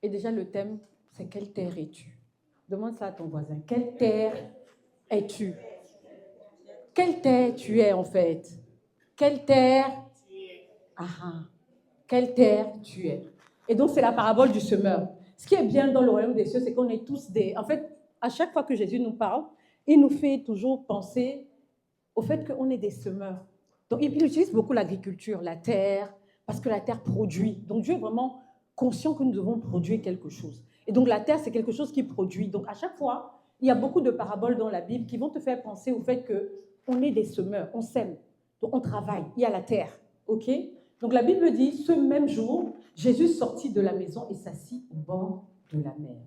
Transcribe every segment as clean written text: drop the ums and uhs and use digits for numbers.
Et déjà, le thème, c'est quelle terre es-tu? Demande ça à ton voisin. Quelle terre es-tu? Quelle terre tu es en fait? Quelle terre? Ah ah. Quelle terre tu es? Et donc, c'est la parabole du semeur. Ce qui est bien dans le royaume des cieux, c'est qu'on est tous des... En fait, à chaque fois que Jésus nous parle, il nous fait toujours penser au fait qu'on est des semeurs. Donc, il utilise beaucoup l'agriculture, la terre, parce que la terre produit. Donc, Dieu est vraiment conscient que nous devons produire quelque chose. Et donc, la terre, c'est quelque chose qui produit. Donc, à chaque fois, il y a beaucoup de paraboles dans la Bible qui vont te faire penser au fait qu'on est des semeurs, on sème, donc on travaille, il y a la terre, ok? Donc, la Bible dit, ce même jour, Jésus sortit de la maison et s'assit au bord de la mer.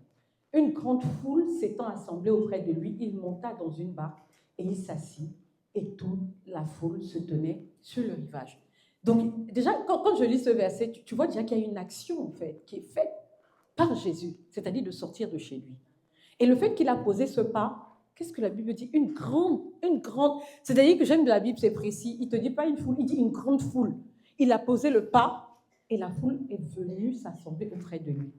Une grande foule s'étant assemblée auprès de lui, il monta dans une barque et il s'assit et toute la foule se tenait sur le rivage. Donc, déjà, quand je lis ce verset, tu vois déjà qu'il y a une action, en fait, qui est faite par Jésus, c'est-à-dire de sortir de chez lui. Et le fait qu'il a posé ce pas, qu'est-ce que la Bible dit? Une grande, c'est-à-dire que j'aime de la Bible, c'est précis, il ne te dit pas une foule, il dit une grande foule. Il a posé le pas et la foule est venue s'assembler auprès de lui.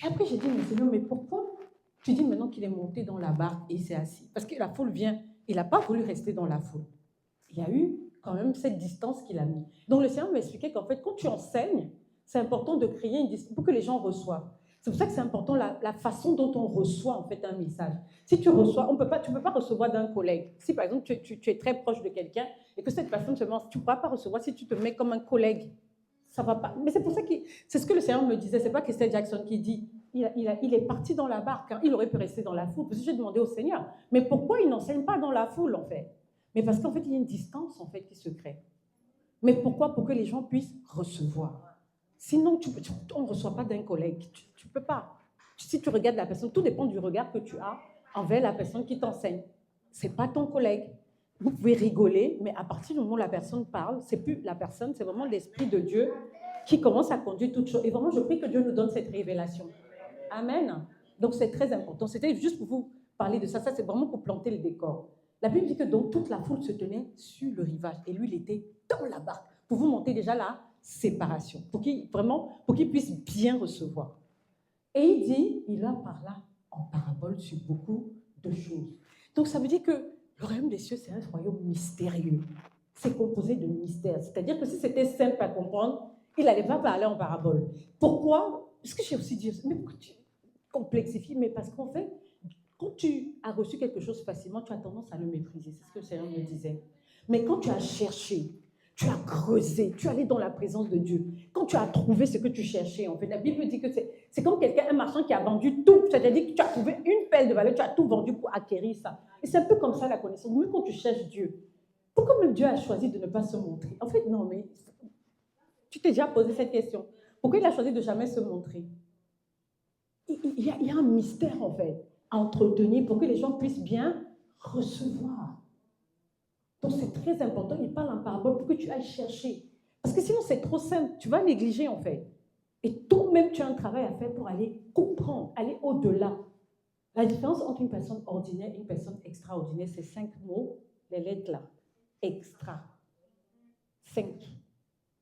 Et après, j'ai dit, mais Seigneur, mais pourquoi tu dis maintenant qu'il est monté dans la barque et il s'est assis? Parce que la foule vient, il n'a pas voulu rester dans la foule. Il y a eu quand même cette distance qu'il a mis. Donc le Seigneur m'expliquait qu'en fait, quand tu enseignes, c'est important de créer une distance pour que les gens reçoivent. C'est pour ça que c'est important la façon dont on reçoit en fait un message. Si tu reçois, tu ne peux pas recevoir d'un collègue. Si par exemple tu es très proche de quelqu'un et que cette personne se met, tu ne pourras pas recevoir si tu te mets comme un collègue. Ça ne va pas. Mais c'est pour ça que c'est ce que le Seigneur me disait. Ce n'est pas Kester Jackson qui dit. Il est parti dans la barque. Hein. Il aurait pu rester dans la foule. Parce que j'ai demandé au Seigneur, mais pourquoi il n'enseigne pas dans la foule en fait? Mais parce qu'en fait, il y a une distance en fait qui se crée. Mais pourquoi? Pour que les gens puissent recevoir. Sinon, on ne reçoit pas d'un collègue. Tu ne peux pas. Si tu regardes la personne, tout dépend du regard que tu as envers la personne qui t'enseigne. Ce n'est pas ton collègue. Vous pouvez rigoler, mais à partir du moment où la personne parle, ce n'est plus la personne, c'est vraiment l'Esprit de Dieu qui commence à conduire toutes choses. Et vraiment, je prie que Dieu nous donne cette révélation. Amen. Donc, c'est très important. C'était juste pour vous parler de ça. Ça, c'est vraiment pour planter le décor. La Bible dit que donc toute la foule se tenait sur le rivage et lui, il était dans la barque. Pour vous monter déjà la séparation, pour qu'il puisse bien recevoir. Et il dit, il a parlé en parabole sur beaucoup de choses. Donc ça veut dire que le royaume des cieux, c'est un royaume mystérieux. C'est composé de mystères. C'est-à-dire que si c'était simple à comprendre, il n'allait pas parler en parabole. Pourquoi? Parce que j'ai aussi dit, mais pourquoi tu complexifies? Mais parce qu'en fait, quand tu as reçu quelque chose facilement, tu as tendance à le mépriser. C'est ce que le Seigneur me disait. Mais quand tu as cherché, tu as creusé, tu es allé dans la présence de Dieu. Quand tu as trouvé ce que tu cherchais, en fait, la Bible dit que c'est comme quelqu'un, un marchand qui a vendu tout. C'est-à-dire que tu as trouvé une pelle de valeur, tu as tout vendu pour acquérir ça. Et c'est un peu comme ça la connaissance. Même quand tu cherches Dieu, pourquoi même Dieu a choisi de ne pas se montrer? En fait, non, mais tu t'es déjà posé cette question. Pourquoi il a choisi de jamais se montrer? Il y a un mystère, en fait, à entretenir pour que les gens puissent bien recevoir. Donc, c'est très important. Il parle en parabole pour que tu ailles chercher. Parce que sinon, c'est trop simple. Tu vas négliger, en fait. Et toi-même, tu as un travail à faire pour aller comprendre, aller au-delà. La différence entre une personne ordinaire et une personne extraordinaire, c'est 5 mots, les lettres là. Extra. 5.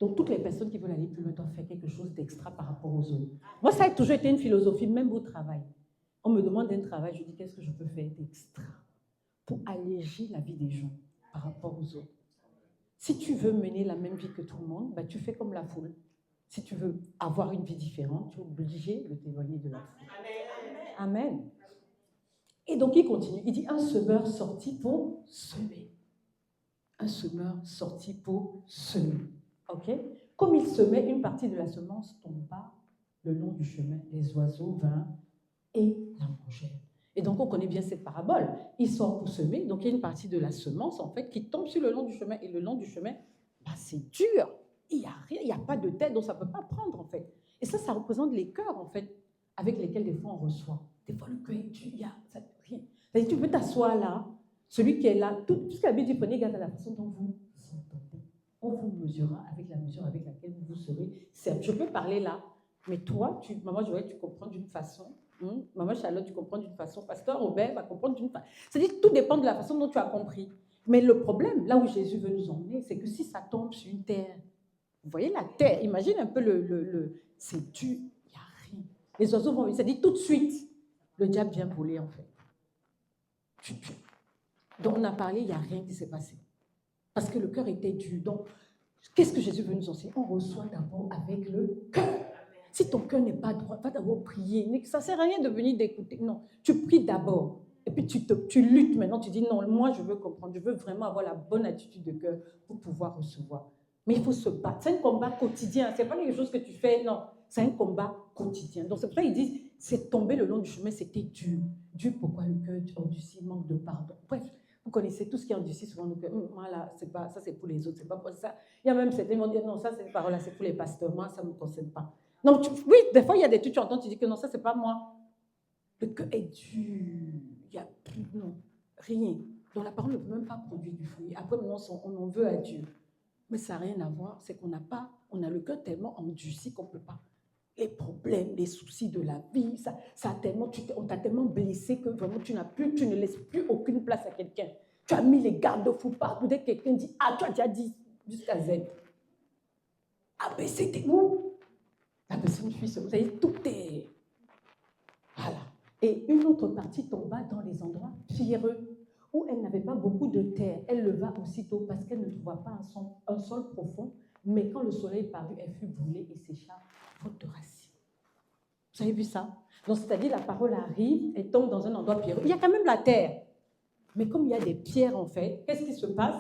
Donc, toutes les personnes qui veulent aller plus loin doivent faire quelque chose d'extra par rapport aux autres. Moi, ça a toujours été une philosophie, même au travail. On me demande un travail, je dis qu'est-ce que je peux faire d'extra pour alléger la vie des gens par rapport aux autres. Si tu veux mener la même vie que tout le monde, bah, tu fais comme la foule. Si tu veux avoir une vie différente, tu es obligé de t'éloigner de la foule. Amen. Et donc, il continue. Il dit, un semeur sorti pour semer. Un semeur sorti pour semer. OK? Comme il semait, une partie de la semence tomba le long du chemin. Les oiseaux vinrent et la mangèrent. Et donc, on connaît bien cette parabole. Il sort pour semer, donc il y a une partie de la semence, en fait, qui tombe sur le long du chemin. Et le long du chemin, bah, c'est dur. Il n'y a rien, il n'y a pas de tête, donc ça ne peut pas prendre, en fait. Et ça représente les cœurs, en fait, avec lesquels des fois on reçoit. Des fois, le cœur est dur, il n'y a rien. C'est-à-dire, tu peux t'asseoir là, celui qui est là, tout ce que la Bible dit, prenez garde à la façon dont vous entendez. On vous mesurera avec la mesure avec laquelle vous serez servi. Je peux parler là, mais toi, maman Joël, tu comprends d'une façon. Maman Charlotte, tu comprends d'une façon. Pasteur Robert va comprendre d'une façon. C'est-à-dire tout dépend de la façon dont tu as compris. Mais le problème, là où Jésus veut nous emmener, c'est que si ça tombe sur une terre, vous voyez la terre, imagine un peu c'est dur, il n'y a rien. Les oiseaux vont, ça dit tout de suite, le diable vient voler en fait. Donc on a parlé, il n'y a rien qui s'est passé. Parce que le cœur était dur. Donc, qu'est-ce que Jésus veut nous enseigner? On reçoit d'abord avec le cœur. Si ton cœur n'est pas droit, va d'abord prier. Ça ne sert à rien de venir d'écouter. Non, tu pries d'abord. Et puis tu luttes maintenant. Tu dis non, moi je veux comprendre. Je veux vraiment avoir la bonne attitude de cœur pour pouvoir recevoir. Mais il faut se battre. C'est un combat quotidien. Ce n'est pas quelque chose que tu fais. Non, c'est un combat quotidien. Donc c'est pour ça qu'ils disent, c'est tombé le long du chemin, c'était dur. Dur pourquoi le cœur endurci, manque de pardon. Bref. Vous connaissez tout ce qui endurcit souvent nos cœurs. Voilà, c'est pas, ça c'est pour les autres, c'est pas pour ça. Il y a même certains qui vont dire non, ça c'est une parole, c'est pour les pasteurs, moi ça ne me concerne pas. Donc oui, des fois il y a des trucs, tu entends, tu dis que non, ça c'est pas moi. Le cœur est dur, il n'y a plus, non, rien. Donc la parole ne peut même pas produire du fruit. Après maintenant on en veut à Dieu. Mais ça n'a rien à voir, c'est qu'on n'a pas, on a le cœur tellement endurci qu'on ne peut pas. Les problèmes, les soucis de la vie, ça a tellement, on t'a tellement blessé que vraiment tu ne laisses plus aucune place à quelqu'un. Tu as mis les garde-fous partout. Dès que quelqu'un dit A, tu as déjà dit jusqu'à Z. A, B, C, D, où la personne fuit, vous savez, tout est... Voilà. Et une autre partie tomba dans les endroits pierreux, où elle n'avait pas beaucoup de terre. Elle leva aussitôt parce qu'elle ne trouva pas un sol profond. Mais quand le soleil parut, elle fut brûlée et sécha, faute de racines. Vous avez vu ça? Donc, c'est-à-dire, la parole arrive, elle tombe dans un endroit pierreux. Il y a quand même la terre. Mais comme il y a des pierres, en fait, qu'est-ce qui se passe?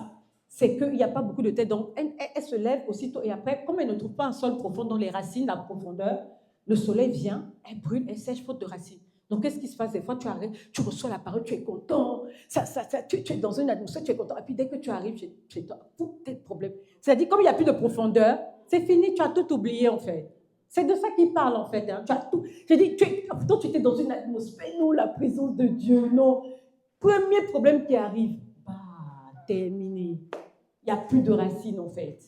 C'est qu'il n'y a pas beaucoup de terre. Donc, elle se lève aussitôt. Et après, comme elle ne trouve pas un sol profond dans les racines, la profondeur, le soleil vient, elle brûle, elle sèche, faute de racines. Donc, qu'est-ce qui se passe? Des fois, tu arrives, tu reçois la parole, tu es content, tu es dans une atmosphère, tu es content. Et puis, dès que tu arrives chez toi, tous tes problèmes. C'est-à-dire, comme il n'y a plus de profondeur, c'est fini, tu as tout oublié, en fait. C'est de ça qu'il parle, en fait. Hein. Tu as tout. Je dis, toi, tu étais dans une atmosphère, non, la présence de Dieu, non. Premier problème qui arrive, bah, terminé. Il n'y a plus de racines, en fait.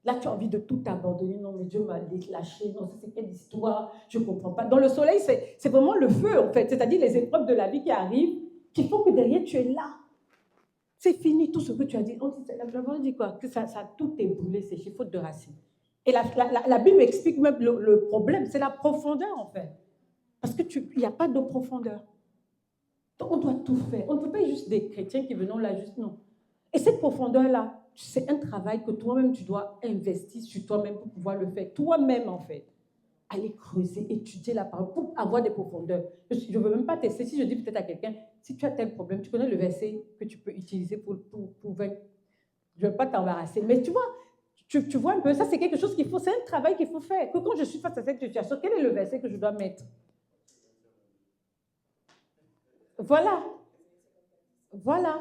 Là, tu as envie de tout abandonner. Non, mais Dieu m'a lâché. Non, c'est quelle histoire? Je ne comprends pas. Dans le soleil, c'est vraiment le feu, en fait. C'est-à-dire les épreuves de la vie qui arrivent, qu'il faut que derrière, tu es là. C'est fini tout ce que tu as dit. La Bible dit quoi? Que ça tout est brûlé, c'est chez faute de racines. Et la Bible explique même le problème. C'est la profondeur, en fait. Parce qu'il n'y a pas de profondeur. Donc, on doit tout faire. On ne peut pas être juste des chrétiens qui venons là, juste non. Et cette profondeur-là, c'est un travail que toi-même, tu dois investir sur toi-même pour pouvoir le faire. Toi-même, en fait. Aller creuser, étudier la parole pour avoir des profondeurs. Je ne veux même pas tester. Si je dis peut-être à quelqu'un, si tu as tel problème, tu connais le verset que tu peux utiliser pour vaincre. Je ne veux pas t'embarrasser. Mais tu vois, tu vois un peu, ça c'est quelque chose qu'il faut, c'est un travail qu'il faut faire. Que quand je suis face à cette situation, quel est le verset que je dois mettre? Voilà. Voilà.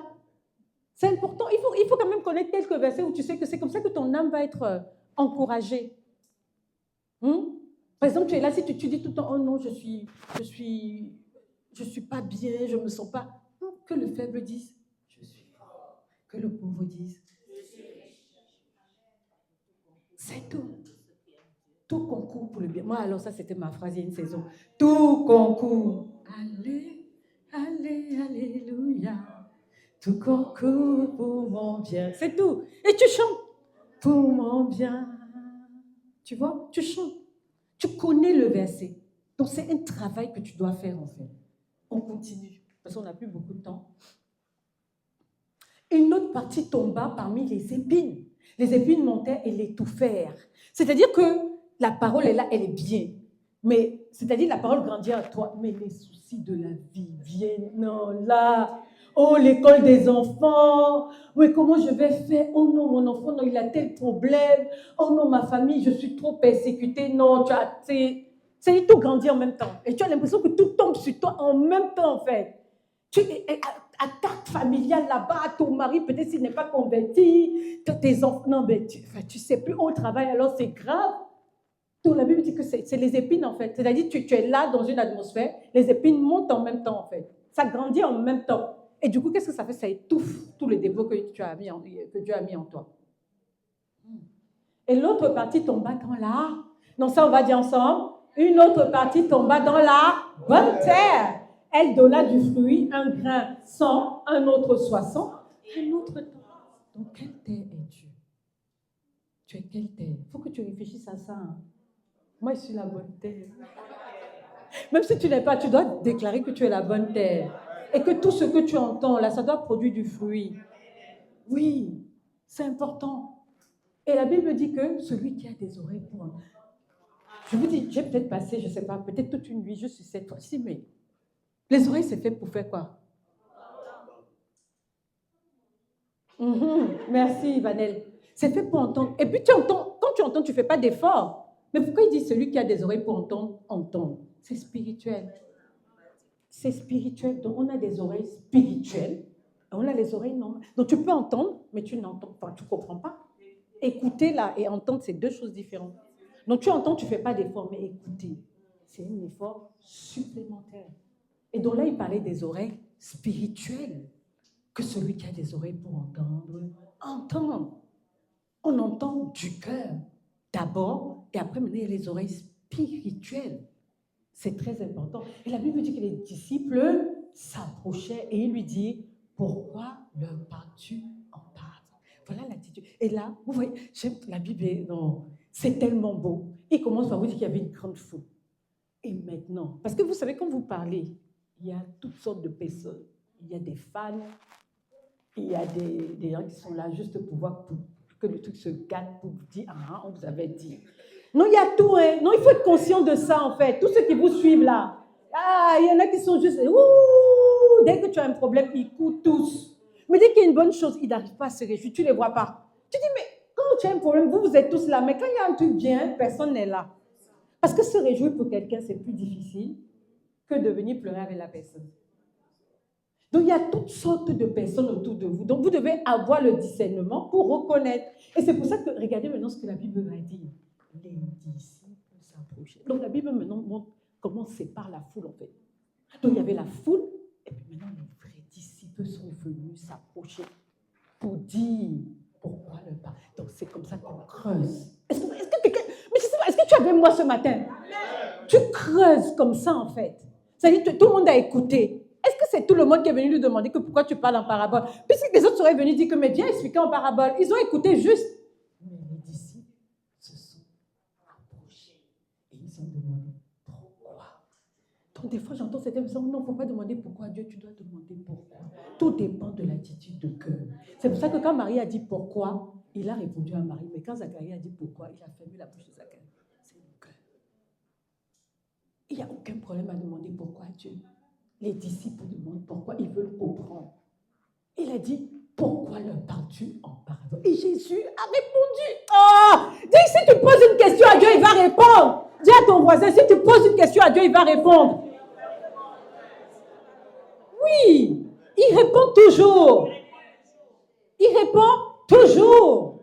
C'est important. Il faut quand même connaître quelques versets où tu sais que c'est comme ça que ton âme va être encouragée. Par exemple, tu es là, si tu dis tout le temps, oh non, je suis pas bien, je ne me sens pas. Non, que le faible dise, je suis fort. Que le pauvre dise, je suis riche. C'est tout. Tout concourt pour le bien. Moi, alors ça, c'était ma phrase il y a une saison. Tout concourt. Allez, allez, alléluia. Tout concourt pour mon bien. C'est tout. Et tu chantes. Pour mon bien. Tu vois, tu chantes. Tu connais le verset. Donc, c'est un travail que tu dois faire, en fait. On continue, parce qu'on n'a plus beaucoup de temps. Une autre partie tomba parmi les épines. Les épines montaient et l'étouffèrent. C'est-à-dire que la parole est là, elle est bien. Mais, c'est-à-dire la parole grandit à toi. Mais les soucis de la vie viennent, non, là. Oh, l'école des enfants. Oui, comment je vais faire? Oh non, mon enfant, non, il a tel problème. Oh non, ma famille, je suis trop persécutée. Non, tu as... C'est tout grandit en même temps. Et tu as l'impression que tout tombe sur toi en même temps, en fait. Tu attaque familiale là-bas, ton mari, peut-être s'il n'est pas converti, tes enfants, non, mais tu sais plus au travail, alors c'est grave. Donc la Bible dit que c'est les épines, en fait. C'est-à-dire tu es là dans une atmosphère, les épines montent en même temps, en fait. Ça grandit en même temps. Et du coup, qu'est-ce que ça fait? Ça étouffe tous les dévots que Dieu a mis en toi. Et l'autre partie tomba dans la... Non, ça, on va dire ensemble. Une autre partie tomba dans la bonne terre. Elle donna du fruit, un grain 100, un autre 60, un autre temps. Donc, quelle terre es-tu? Tu es quelle terre? Il faut que tu réfléchisses à ça. Hein. Moi, je suis la bonne terre. Même si tu n'es pas, tu dois déclarer que tu es la bonne terre. Et que tout ce que tu entends, là, ça doit produire du fruit. Oui, c'est important. Et la Bible dit que celui qui a des oreilles pour entendre. Je vous dis, j'ai peut-être passé, je ne sais pas, peut-être toute une nuit, je suis cette fois-ci, mais les oreilles, c'est fait pour faire quoi? Merci, Vanel. C'est fait pour entendre. Et puis tu entends, quand tu entends, tu ne fais pas d'effort. Mais pourquoi il dit celui qui a des oreilles pour entendre, entendre? C'est spirituel. C'est spirituel. Donc on a des oreilles spirituelles. Et on a les oreilles normales. Donc tu peux entendre, mais tu n'entends pas, tu ne comprends pas. Écouter là et entendre, c'est deux choses différentes. Donc tu entends, tu ne fais pas d'effort, mais écouter, c'est un effort supplémentaire. Et donc là, il parlait des oreilles spirituelles. Que celui qui a des oreilles pour entendre, entend. On entend du cœur d'abord, et après, maintenant, il y a les oreilles spirituelles. C'est très important. Et la Bible dit que les disciples s'approchaient et il lui dit, pourquoi leur parles-tu en parables? Voilà l'attitude. Et là, vous voyez, j'aime la Bible, non, c'est tellement beau. Il commence par vous dire qu'il y avait une grande foule. Et maintenant, parce que vous savez, quand vous parlez, il y a toutes sortes de personnes. Il y a des fans, il y a des gens qui sont là juste pour voir que le truc se gâte, pour vous dire, ah, on vous avait dit. Non, il y a tout, hein. Non, il faut être conscient de ça, en fait. Tous ceux qui vous suivent là, ah, il y en a qui sont juste, ouh, dès que tu as un problème, ils courent tous. Mais dès qu'il y a une bonne chose, ils n'arrivent pas à se réjouir, tu ne les vois pas. Tu dis, mais quand tu as un problème, vous êtes tous là, mais quand il y a un truc bien, personne n'est là. Parce que se réjouir pour quelqu'un, c'est plus difficile que de venir pleurer avec la personne. Donc, il y a toutes sortes de personnes autour de vous. Donc, vous devez avoir le discernement pour reconnaître. Et c'est pour ça que, regardez maintenant ce que la Bible va dire. Les disciples s'approchaient. Donc, la Bible maintenant montre comment on sépare la foule, en fait. Donc, il y avait la foule, et puis maintenant, les vrais disciples sont venus s'approcher pour dire pourquoi le pas. Donc, c'est comme ça qu'on creuse. Est-ce que tu avais moi ce matin? Tu creuses comme ça, en fait. C'est-à-dire que tout le monde a écouté. Est-ce que c'est tout le monde qui est venu lui demander que pourquoi tu parles en parabole? Puisque les autres seraient venus dire que mais viens expliquer en parabole. Ils ont écouté juste. Mais les disciples se sont approchés et ils ont demandé pourquoi. Donc des fois j'entends certaines personnes, non, il ne faut pas demander pourquoi à Dieu, tu dois demander pourquoi. Tout dépend de l'attitude de cœur. C'est pour ça que quand Marie a dit pourquoi, il a répondu à Marie. Mais quand Zacharie a dit pourquoi, il a fermé la bouche de Zacharie. C'est le cœur. Il n'y a aucun problème à demander pourquoi à Dieu. Les disciples demandent pourquoi, ils veulent comprendre. Il a dit, pourquoi leur parles-tu en parabole? Et Jésus a répondu. Oh, dis, si tu poses une question à Dieu, il va répondre. Dis à ton voisin, si tu poses une question à Dieu, il va répondre. Oui, il répond toujours. Il répond toujours.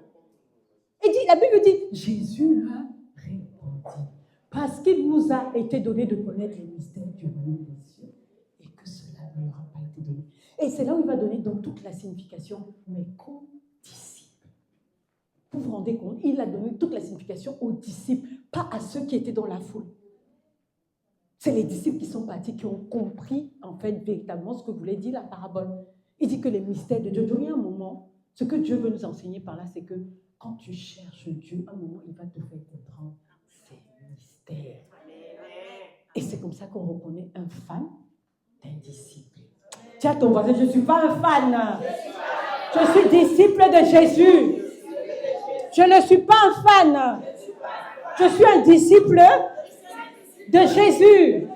Et dit, la Bible dit, Jésus a répondu. Parce qu'il nous a été donné de connaître les mystères du royaume des cieux. Ne leur a pas été donné. Et c'est là où il va donner donc toute la signification, mais qu'aux disciples. Vous vous rendez compte, il a donné toute la signification aux disciples, pas à ceux qui étaient dans la foule. C'est les disciples qui sont partis, qui ont compris en fait véritablement ce que voulait dire la parabole. Il dit que les mystères de Dieu, il y a un moment, ce que Dieu veut nous enseigner par là, c'est que quand tu cherches Dieu, un moment, il va te faire comprendre ces mystères. Et c'est comme ça qu'on reconnaît un fan d'un disciple. Dis à ton voisin, je ne suis pas un fan. Je suis disciple de Jésus. Je ne suis pas un fan. Je suis un disciple de Jésus.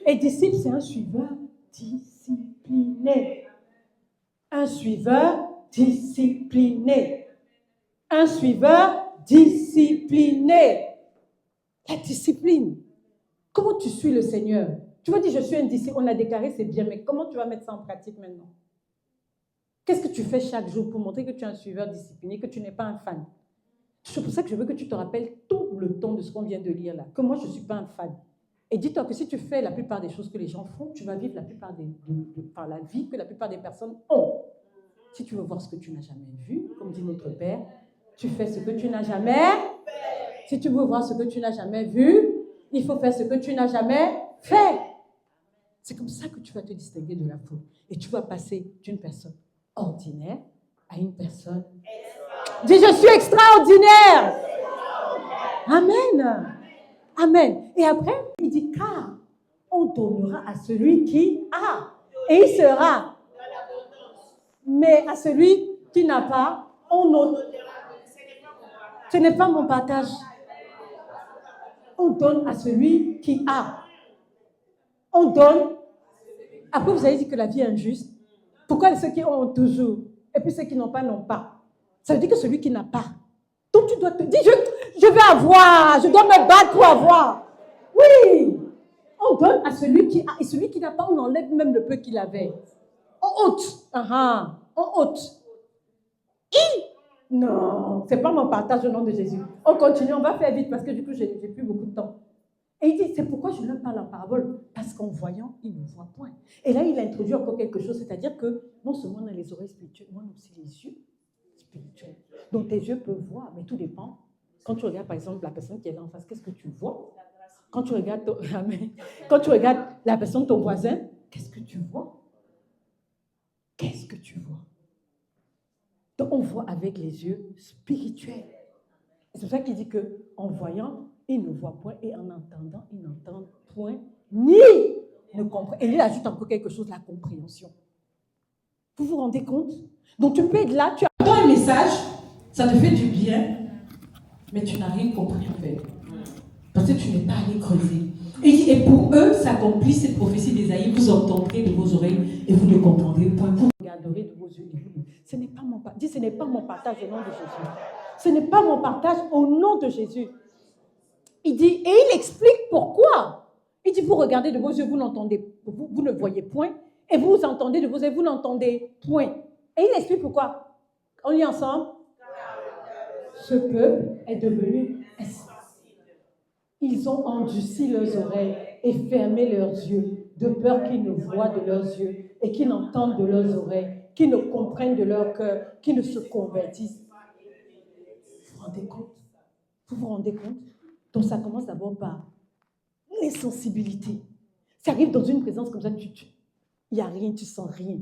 Et disciple, c'est un suiveur discipliné. Un suiveur discipliné. Un suiveur discipliné. La discipline. Comment tu suis le Seigneur? Tu vas dire, je suis un disciple, on a déclaré, c'est bien, mais comment tu vas mettre ça en pratique maintenant? Qu'est-ce que tu fais chaque jour pour montrer que tu es un suiveur discipliné, que tu n'es pas un fan? C'est pour ça que je veux que tu te rappelles tout le temps de ce qu'on vient de lire là, que moi, je ne suis pas un fan. Et dis-toi que si tu fais la plupart des choses que les gens font, tu vas vivre la plupart par la vie que la plupart des personnes ont. Si tu veux voir ce que tu n'as jamais vu, comme dit notre Père, tu fais ce que tu n'as jamais. Si tu veux voir ce que tu n'as jamais vu, il faut faire ce que tu n'as jamais fait. C'est comme ça que tu vas te distinguer de la foule. Et tu vas passer d'une personne ordinaire à une personne... Dis, je suis extraordinaire. Amen. Amen. Et après, il dit, car donnera à celui qui a. Et il sera. Mais à celui qui n'a pas, on ôte. Ce n'est pas mon partage. On donne à celui qui a. On donne. Après, vous avez dit que la vie est injuste. Pourquoi ceux qui ont toujours et puis ceux qui n'ont pas, n'ont pas? Ça veut dire que celui qui n'a pas. Donc tu dois te dire, je vais avoir, je dois me battre pour avoir. Oui. On donne à celui qui a. Et celui qui n'a pas, on enlève même le peu qu'il avait. On ôte. On ôte. Non, ce n'est pas mon partage au nom de Jésus. On continue, on va faire vite parce que du coup, je n'ai plus beaucoup de temps. Et il dit, c'est pourquoi je leur parle en parabole. Parce qu'en voyant, ils ne voient point. Et là, il a introduit encore quelque chose, c'est-à-dire que non seulement on a les oreilles spirituelles, mais on a aussi les yeux spirituels. Donc tes yeux peuvent voir, mais tout dépend. Quand tu regardes par exemple la personne qui est là en face, qu'est-ce que tu vois? Quand tu regardes, la personne, ton voisin, qu'est-ce que tu vois? Qu'est-ce que tu vois? Donc on voit avec les yeux spirituels. C'est pour ça qu'il dit qu'en voyant, ils ne voient point, et en entendant, ils n'entendent point, ni ne comprennent. Et il ajoute encore quelque chose, la compréhension. Vous vous rendez compte? Donc tu peux être là, tu entends un message, ça te fait du bien, mais tu n'as rien compris en fait. Parce que tu n'es pas allé creuser. Et pour eux, s'accomplit cette prophétie d'Ésaïe, vous entendrez de vos oreilles et vous ne comprendrez point. Vous regarderez de vos yeux et vous. Ce n'est pas mon partage. Dis, ce n'est pas mon partage au nom de Jésus. Ce n'est pas mon partage au nom de Jésus. Il dit, et il explique pourquoi. Il dit, vous regardez de vos yeux, vous n'entendez, vous ne voyez point, et vous entendez de vos yeux, vous n'entendez point. Et il explique pourquoi. On lit ensemble. Ce peuple est devenu insensible. Ils ont endurci leurs oreilles et fermé leurs yeux, de peur qu'ils ne voient de leurs yeux et qu'ils n'entendent de leurs oreilles, qu'ils ne comprennent de leur cœur, qu'ils ne se convertissent. Vous vous rendez compte? Vous vous rendez compte? Donc ça commence d'abord par l'insensibilité. Ça arrive dans une présence comme ça, il n'y a rien, tu sens rien.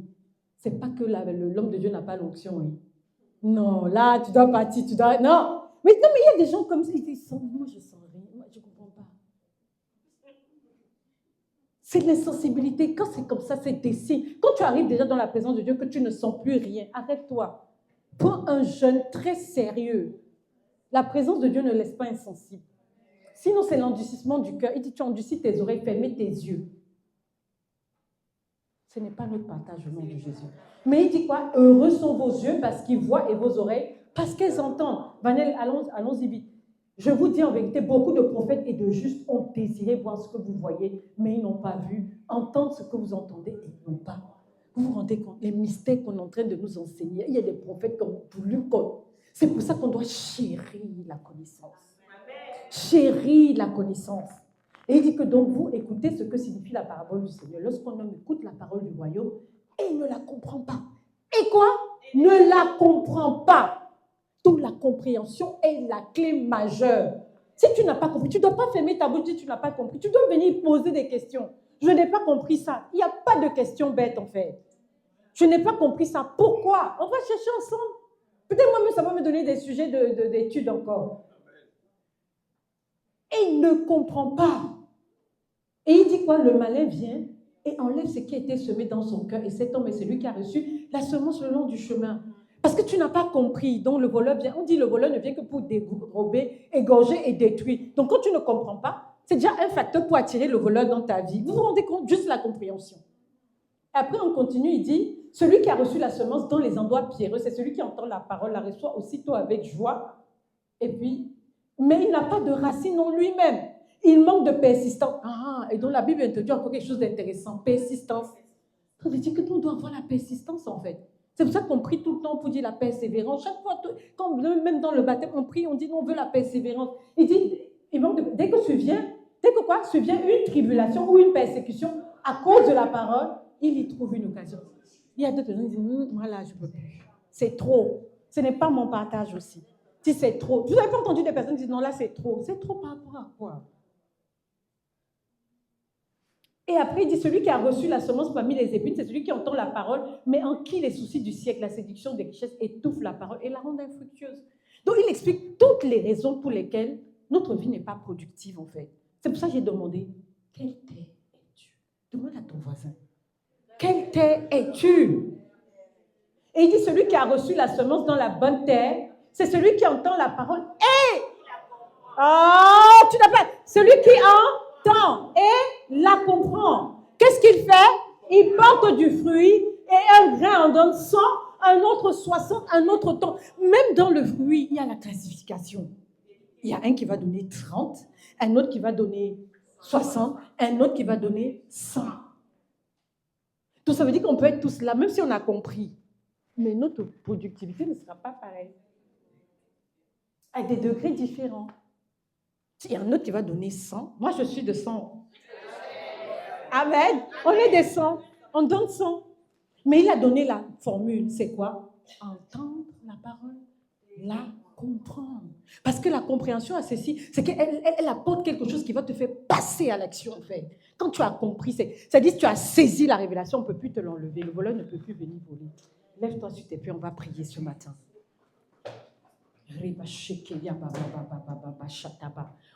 Ce n'est pas que l'homme de Dieu n'a pas l'onction. Hein. Non, là, tu dois partir, tu dois... Non, mais il y a des gens comme ça, ils disent, moi je sens rien, moi je ne comprends pas. C'est l'insensibilité. Quand c'est comme ça, c'est des signes. Quand tu arrives déjà dans la présence de Dieu, que tu ne sens plus rien, arrête-toi. Prends un jeûne très sérieux. La présence de Dieu ne laisse pas insensible. Sinon, c'est l'endurcissement du cœur. Il dit, tu endurcis tes oreilles, fermez tes yeux. Ce n'est pas notre partage au nom de Jésus. Mais il dit quoi? Heureux sont vos yeux parce qu'ils voient et vos oreilles parce qu'elles entendent. Vanel, allons-y vite. Je vous dis en vérité, beaucoup de prophètes et de justes ont désiré voir ce que vous voyez, mais ils n'ont pas vu. Entendre ce que vous entendez et ils n'ont pas. Vous vous rendez compte? Les mystères qu'on est en train de nous enseigner. Il y a des prophètes qui ont voulu. C'est pour ça qu'on doit chérir la connaissance. Chérir la connaissance. Et il dit que donc vous écoutez ce que signifie la parabole du Seigneur. Lorsqu'un homme écoute la parole du royaume, et il ne la comprend pas. Et quoi? Ne la comprend pas. Donc la compréhension est la clé majeure. Si tu n'as pas compris, tu ne dois pas fermer ta bouche si tu n'as pas compris. Tu dois venir poser des questions. Je n'ai pas compris ça. Il n'y a pas de questions bêtes en fait. Je n'ai pas compris ça. Pourquoi? On va chercher ensemble. Peut-être moi-même, ça va me donner des sujets d'études encore. Et il ne comprend pas. Et il dit quoi? Le malin vient et enlève ce qui a été semé dans son cœur. Et cet homme est celui qui a reçu la semence le long du chemin. Parce que tu n'as pas compris. Donc le voleur vient. On dit le voleur ne vient que pour dérober, égorger et détruire. Donc quand tu ne comprends pas, c'est déjà un facteur pour attirer le voleur dans ta vie. Vous vous rendez compte? Juste la compréhension. Après on continue, il dit, celui qui a reçu la semence dans les endroits pierreux, c'est celui qui entend la parole, la reçoit aussitôt avec joie. Et puis, mais il n'a pas de racine en lui-même. Il manque de persistance. Et donc la Bible introduit encore quelque chose d'intéressant. Persistance. Ça veut dire que nous doit avoir la persistance en fait. C'est pour ça qu'on prie tout le temps pour dire la persévérance. Chaque fois, quand, même dans le baptême, on prie, on dit non, on veut la persévérance. Il dit, dès que survient une tribulation ou une persécution à cause de la parole, il y trouve une occasion. Il y a d'autres personnes qui disent, voilà, je ne peux plus. C'est trop. Ce n'est pas mon partage aussi. Si c'est trop. Vous n'avez pas entendu des personnes qui disent, non, là, c'est trop. C'est trop par rapport à quoi? Et après, il dit, celui qui a reçu la semence parmi les épines, c'est celui qui entend la parole, mais en qui les soucis du siècle, la séduction des richesses étouffent la parole et la rendent infructueuse. Donc, il explique toutes les raisons pour lesquelles notre vie n'est pas productive, en fait. C'est pour ça que j'ai demandé, quelle terre es-tu? voisin. Quelle terre es-tu? Et il dit, celui qui a reçu la semence dans la bonne terre, c'est celui qui entend la parole et... Oh, tu n'as pas... Celui qui entend et la comprend. Qu'est-ce qu'il fait? Il porte du fruit et un grain en donne 100, un autre 60, un autre temps. Même dans le fruit, il y a la classification. Il y a un qui va donner 30, un autre qui va donner 60, un autre qui va donner 100. Donc ça veut dire qu'on peut être tous là, même si on a compris. Mais notre productivité ne sera pas pareille. À des degrés différents. Il y a un autre qui va donner 100. Moi, je suis de 100. Amen. On est des 100. On donne 100. Mais il a donné la formule. C'est quoi? Entendre la parole, la comprendre. Parce que la compréhension a ceci, c'est qu'elle apporte quelque chose qui va te faire passer à l'action, en fait. Quand tu as compris, c'est-à-dire que tu as saisi la révélation, on ne peut plus te l'enlever. Le voleur ne peut plus venir voler. Lève-toi sur tes pieds, on va prier ce matin.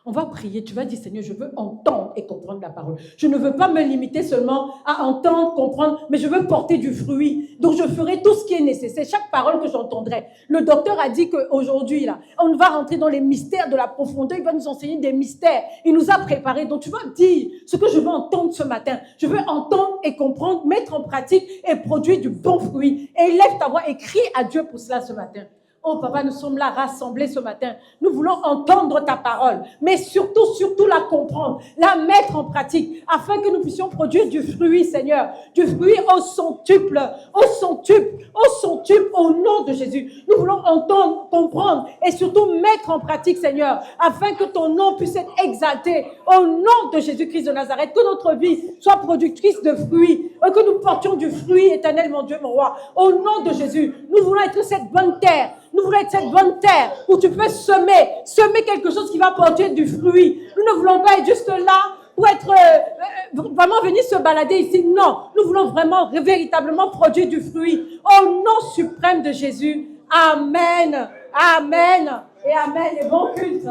On va prier, tu vas dire, Seigneur, je veux entendre et comprendre la parole. Je ne veux pas me limiter seulement à entendre, comprendre, mais je veux porter du fruit. Donc je ferai tout ce qui est nécessaire, chaque parole que j'entendrai. Le docteur a dit qu'aujourd'hui, là, on va rentrer dans les mystères de la profondeur, il va nous enseigner des mystères. Il nous a préparés. Donc tu vas dire ce que je veux entendre ce matin. Je veux entendre et comprendre, mettre en pratique et produire du bon fruit. Et lève ta voix et crie à Dieu pour cela ce matin. Oh papa, nous sommes là rassemblés ce matin. Nous voulons entendre ta parole, mais surtout la comprendre, la mettre en pratique, afin que nous puissions produire du fruit, Seigneur. Du fruit au centuple, au nom de Jésus. Nous voulons entendre, comprendre et surtout mettre en pratique, Seigneur, afin que ton nom puisse être exalté au nom de Jésus-Christ de Nazareth. Que notre vie soit productrice de fruits, et que nous portions du fruit éternel, mon Dieu, mon roi. Au nom de Jésus, nous voulons être cette bonne terre. Nous voulons être cette bonne terre où tu peux semer quelque chose qui va porter du fruit. Nous ne voulons pas être juste là pour être vraiment venir se balader ici. Non, nous voulons vraiment, véritablement produire du fruit. Au nom suprême de Jésus. Amen. Amen. Et amen. Et bon culte.